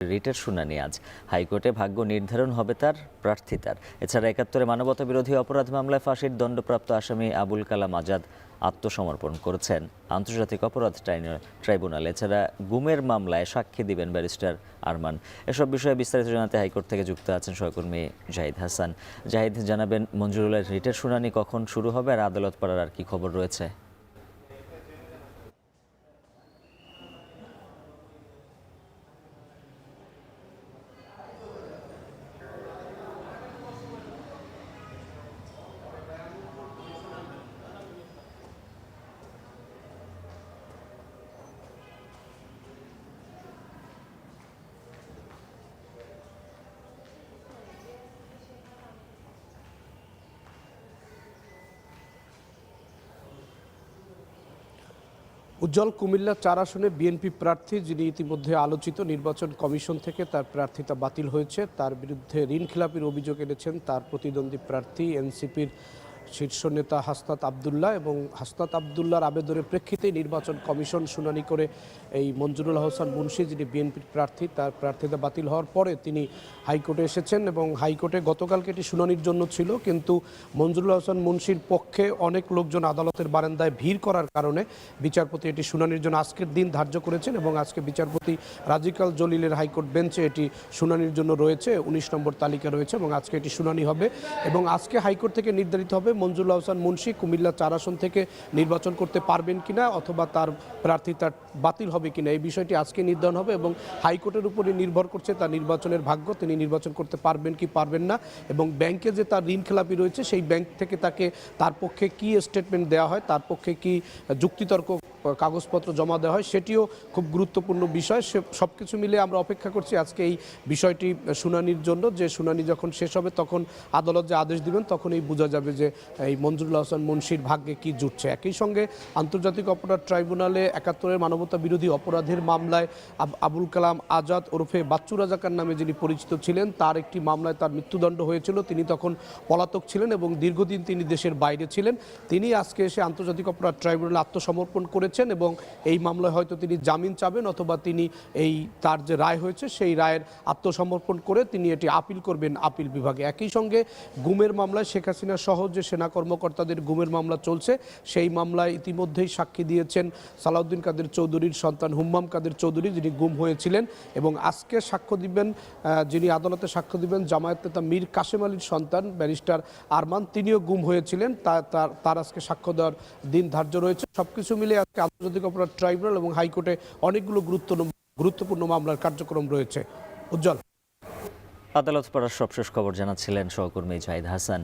রিটের শুনানি আজ। হাইকোর্টে ভাগ্য নির্ধারণ হবে তার প্রার্থিতার। এছাড়া ৭১-এ মানবতা বিরোধী অপরাধ মামলায় ফাঁসির দণ্ডপ্রাপ্ত আসামি আবুল কালাম আজাদ আত্মসমর্পণ করেছেন আন্তর্জাতিক অপরাধ ট্রাইব্যুনাল। এছাড়া গুমের মামলায় সাক্ষী দিবেন ব্যারিস্টার আরমান। এসব বিষয়ে বিস্তারিত জানাতে হাইকোর্ট থেকে যুক্ত আছেন সহকর্মী জাহিদ হাসান। জাহিদ, জানাবেন মঞ্জুরুলের রিটের শুনানি কখন শুরু হবে আর আদালত পাড়ার আর কি খবর রয়েছে? উজ্জ্বল, কুমিল্লা ৪ আসনে বিএনপি প্রার্থী যিনি ইতিমধ্যে আলোচিত নির্বাচন কমিশন থেকে তার প্রার্থিতা বাতিল হয়েছে, তার বিরুদ্ধে ঋণ খেলাপির অভিযোগ এনেছেন তার প্রতিদ্বন্দ্বী প্রার্থী এনসিপির শীর্ষ নেতা হাসনাত আবদুল্লাহ। এবং হাসনাত আবদুল্লাহর আবেদনের প্রেক্ষিতেই নির্বাচন কমিশন শুনানি করে এই মঞ্জুরুল আহসান মুন্সি, যিনি বিএনপির প্রার্থী, তার প্রার্থিতা বাতিল হওয়ার পরে তিনি হাইকোর্টে এসেছেন এবং হাইকোর্টে গতকালকে এটি শুনানির জন্য ছিল, কিন্তু মঞ্জুরুল আহসান মুন্সির পক্ষে অনেক লোকজন আদালতের বারান্দায় ভিড় করার কারণে বিচারপতি এটি শুনানির জন্য আজকের দিন ধার্য করেছেন এবং আজকে বিচারপতি রাজিকাল জলিলের হাইকোর্ট বেঞ্চে এটি শুনানির জন্য রয়েছে, ১৯ নম্বর তালিকা রয়েছে এবং আজকে এটি শুনানি হবে। এবং আজকে হাইকোর্ট থেকে নির্ধারিত হবে মঞ্জুরুল আহসান মুন্সি কুমিল্লা ৪ আসন থেকে নির্বাচন করতে পারবেন কিনা অথবা তার প্রার্থিতা বাতিল হবে কিনা, এই বিষয়টি আজকে নির্ধারণ হবে এবং হাইকোর্টের উপরে নির্ভর করছে তার নির্বাচনের ভাগ্য, তিনি নির্বাচন করতে পারবেন কি পারবেন না। এবং ব্যাংকে যে তার ঋণ খেলাপি রয়েছে সেই ব্যাংক থেকে তার পক্ষে কি স্টেটমেন্ট দেওয়া হয়, তার পক্ষে কি যুক্তিতর্ক কাগজপত্র জমা দেওয়া হয়, সেটিও খুব গুরুত্বপূর্ণ বিষয়। সব কিছু মিলে আমরা অপেক্ষা করছি আজকে এই বিষয়টি শুনানির জন্য, যে শুনানি যখন শেষ হবে তখন আদালত যে আদেশ দিবেন তখনই বোঝা যাবে যে এই মঞ্জুরুল আহসান মুন্সির ভাগ্যে কি জুটছে। একই সঙ্গে আন্তর্জাতিক অপরাধ ট্রাইব্যুনালে ৭১-এর মানবতা বিরোধী অপরাধের মামলায় আবুল কালাম আজাদ ওরফে বাচ্চু রাজাকার নামে যিনি পরিচিত ছিলেন, তার একটি মামলায় তার মৃত্যুদণ্ড হয়েছিল। তিনি তখন পলাতক ছিলেন এবং দীর্ঘদিন তিনি দেশের বাইরে ছিলেন। তিনি আজকে এসে আন্তর্জাতিক অপরাধ ট্রাইব্যুনালে আত্মসমর্পণ করেছেন এবং এই মামলায় হয়তো তিনি জামিন চাবেন অথবা তিনি তার যে রায় হয়েছে সেই রায়ের আত্মসমর্পণ করে তিনি এটি আপিল করবেন আপিল বিভাগে। একই সঙ্গে গুমের মামলায় শেখ হাসিনা সহ যে সেনা কর্মকর্তাদের গুমের মামলা চলছে, সেই মামলায় ইতিমধ্যেই সাক্ষী দিয়েছেন সালাউদ্দিন কাদের চৌধুরীর সন্তান হুম্মাম কাদের চৌধুরী, যিনি গুম হয়েছিলেন। এবং আজকে সাক্ষ্য দিবেন, যিনি আদালতে সাক্ষ্য দিবেন জামায়াত নেতা মীর কাশেম আলীর সন্তান ব্যারিস্টার আরমান, তিনিও গুম হয়েছিলেন। তার আজকে সাক্ষ্য দেওয়ার দিন ধার্য রয়েছে। সবকিছু মিলে আজকে আন্তর্জাতিক অপরাধ ট্রাইব্যুনাল এবং হাইকোর্টে অনেকগুলো গুরুত্বপূর্ণ মামলার কার্যক্রম রয়েছে। উজ্জ্বল, আদালত পাড়ার সবশেষ খবর জানাচ্ছিলেন সহকর্মী জাহিদ হাসান।